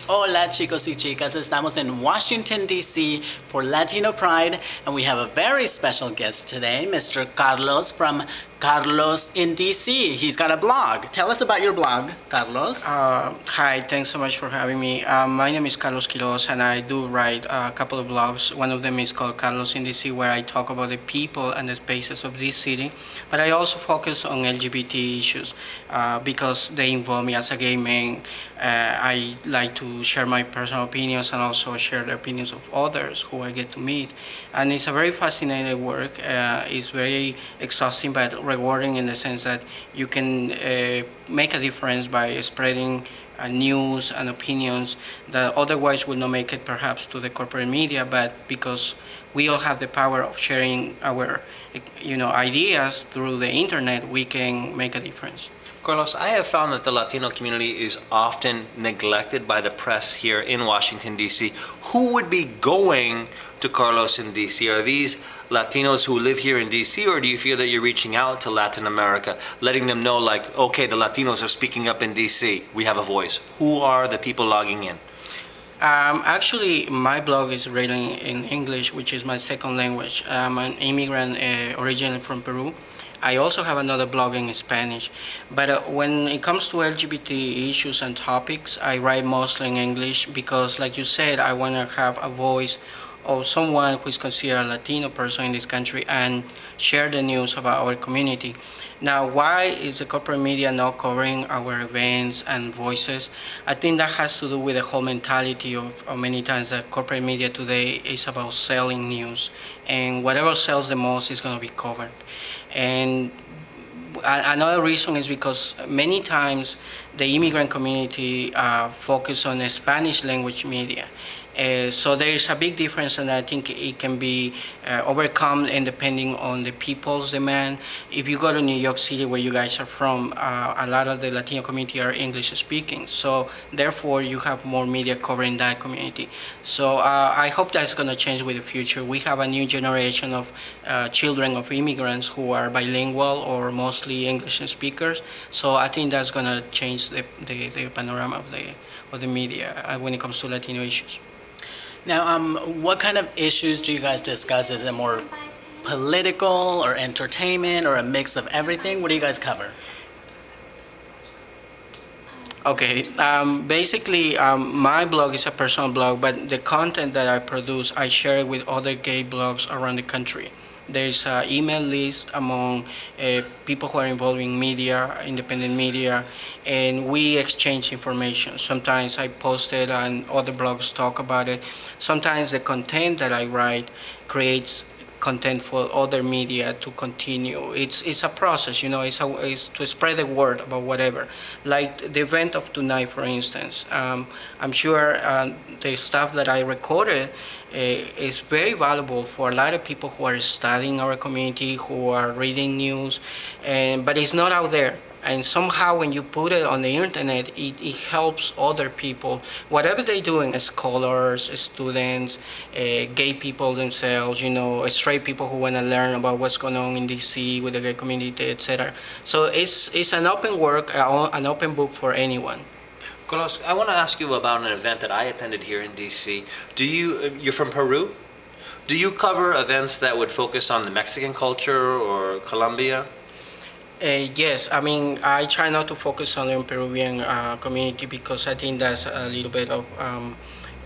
Hola chicos y chicas, estamos in Washington, D.C. for Latino Pride, and we have a very special guest today, Mr. Carlos from Carlos in D.C. He's got a blog. Tell us about your blog, Carlos. Hi, thanks so much for having me. My name is Carlos Quiroz, and I do write a couple of blogs. One of them is called Carlos in DC, where I talk about the people and the spaces of this city. But I also focus on LGBT issues because they involve me as a gay man. I like to share my personal opinions and also share the opinions of others who I get to meet. And it's a very fascinating work. It's very exhausting but rewarding in the sense that you can make a difference by spreading news and opinions that otherwise would not make it perhaps to the corporate media, but because we all have the power of sharing our ideas through the internet, we can make a difference. Carlos, I have found that the Latino community is often neglected by the press here in Washington, D.C. Who would be going to Carlos in D.C.? Are these Latinos who live here in D.C., or do you feel that you're reaching out to Latin America, letting them know, like, okay, the Latinos are speaking up in D.C., we have a voice? Who are the people logging in? Actually, my blog is written in English, which is my second language. I'm an immigrant originally from Peru. I also have another blog in Spanish, but when it comes to LGBT issues and topics, I write mostly in English because, like you said, I want to have a voice of someone who is considered a Latino person in this country and share the news about our community. Now, why is the corporate media not covering our events and voices? I think that has to do with the whole mentality of many times that corporate media today is about selling news, and whatever sells the most is going to be covered. And another reason is because many times the immigrant community focus on the Spanish language media. So there is a big difference, and I think it can be overcome and depending on the people's demand. If you go to New York City, where you guys are from, a lot of the Latino community are English speaking. So therefore, you have more media covering that community. So I hope that's going to change with the future. We have a new generation of children of immigrants who are bilingual or mostly English speakers. So I think that's going to change the panorama of the media when it comes to Latino issues. Now, what kind of issues do you guys discuss? Is it more political or entertainment or a mix of everything? What do you guys cover? Okay, basically my blog is a personal blog, but the content that I produce, I share it with other gay blogs around the country. There's an email list among people who are involved in media, independent media, and we exchange information. Sometimes I post it and other blogs talk about it. Sometimes the content that I write creates content for other media to continue. It's a process, it's to spread the word about whatever. Like the event of tonight, for instance. I'm sure the stuff that I recorded is very valuable for a lot of people who are studying our community, who are reading news, but it's not out there. And somehow when you put it on the internet, it helps other people, whatever they're doing, scholars, students, gay people themselves, straight people who want to learn about what's going on in DC with the gay community, etc. So it's an open work, an open book for anyone. Carlos, I want to ask you about an event that I attended here in DC. You're from Peru? Do you cover events that would focus on the Mexican culture or Colombia? Yes, I mean, I try not to focus on the Peruvian community because I think that's a little bit of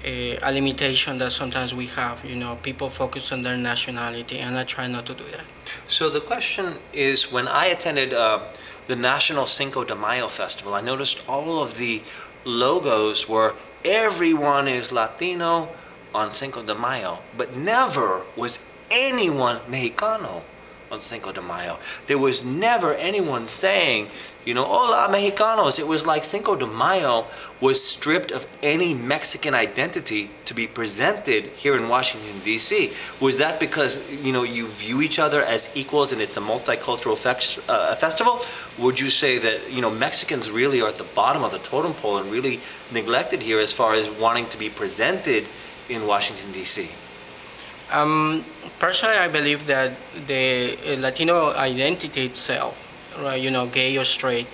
a limitation that sometimes we have. People focus on their nationality, and I try not to do that. So the question is, when I attended the National Cinco de Mayo Festival, I noticed all of the logos were everyone is Latino on Cinco de Mayo, but never was anyone Mexicano on Cinco de Mayo. There was never anyone saying, hola Mexicanos. It was like Cinco de Mayo was stripped of any Mexican identity to be presented here in Washington, D.C. Was that because, you view each other as equals and it's a multicultural festival? Would you say that, Mexicans really are at the bottom of the totem pole and really neglected here as far as wanting to be presented in Washington, D.C.? Personally, I believe that the Latino identity itself, right, gay or straight,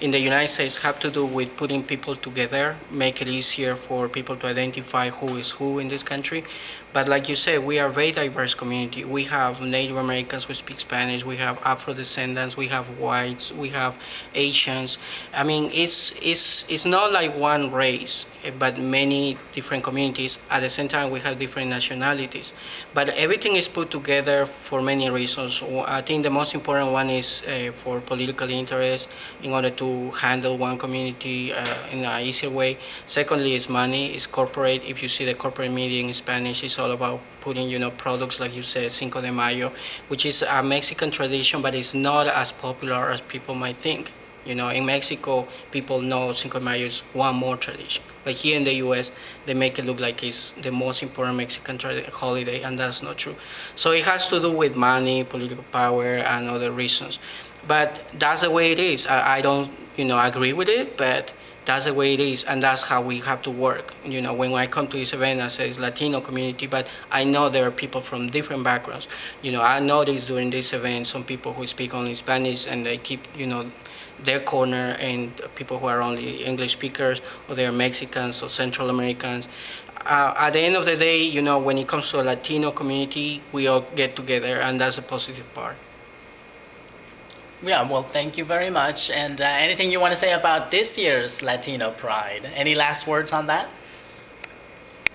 in the United States have to do with putting people together, make it easier for people to identify who is who in this country. But like you said, we are a very diverse community. We have Native Americans who speak Spanish, we have Afro-descendants, we have whites, we have Asians. I mean, it's not like one race, but many different communities. At the same time, we have different nationalities. But everything is put together for many reasons. I think the most important one is for political interest, in order to handle one community in an easier way. Secondly, is money, is corporate. If you see the corporate media in Spanish, it's all about putting, products like you said, Cinco de Mayo, which is a Mexican tradition, but it's not as popular as people might think. In Mexico, people know Cinco de Mayo is one more tradition. But here in the U.S., they make it look like it's the most important Mexican holiday, and that's not true. So it has to do with money, political power, and other reasons. But that's the way it is. I don't, agree with it, but that's the way it is, and that's how we have to work. When I come to this event, I say it's Latino community, but I know there are people from different backgrounds. I noticed during this event some people who speak only Spanish, and they keep, their corner, and people who are only English speakers, or they're Mexicans or Central Americans. At the end of the day, when it comes to a Latino community, we all get together, and that's a positive part. Yeah, well, thank you very much. And anything you want to say about this year's Latino Pride? Any last words on that?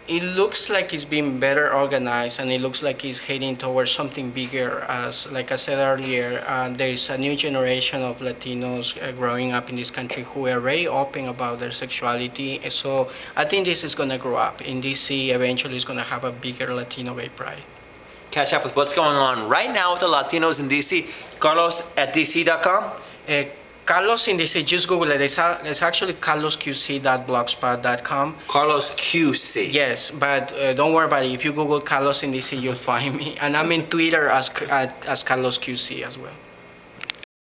It looks like it's being better organized, and it looks like it's heading towards something bigger. As like I said earlier, there is a new generation of Latinos growing up in this country who are very open about their sexuality. So I think this is going to grow up. In DC, eventually it's going to have a bigger Latino Gay Pride. Catch up with what's going on right now with the Latinos in DC. Carlos at DC.com? Carlos in DC, just Google it. It's actually carlosqc.blogspot.com. Carlos QC. Yes, but don't worry about it. If you Google Carlos in DC, you'll find me. And I'm in Twitter as Carlos QC as well.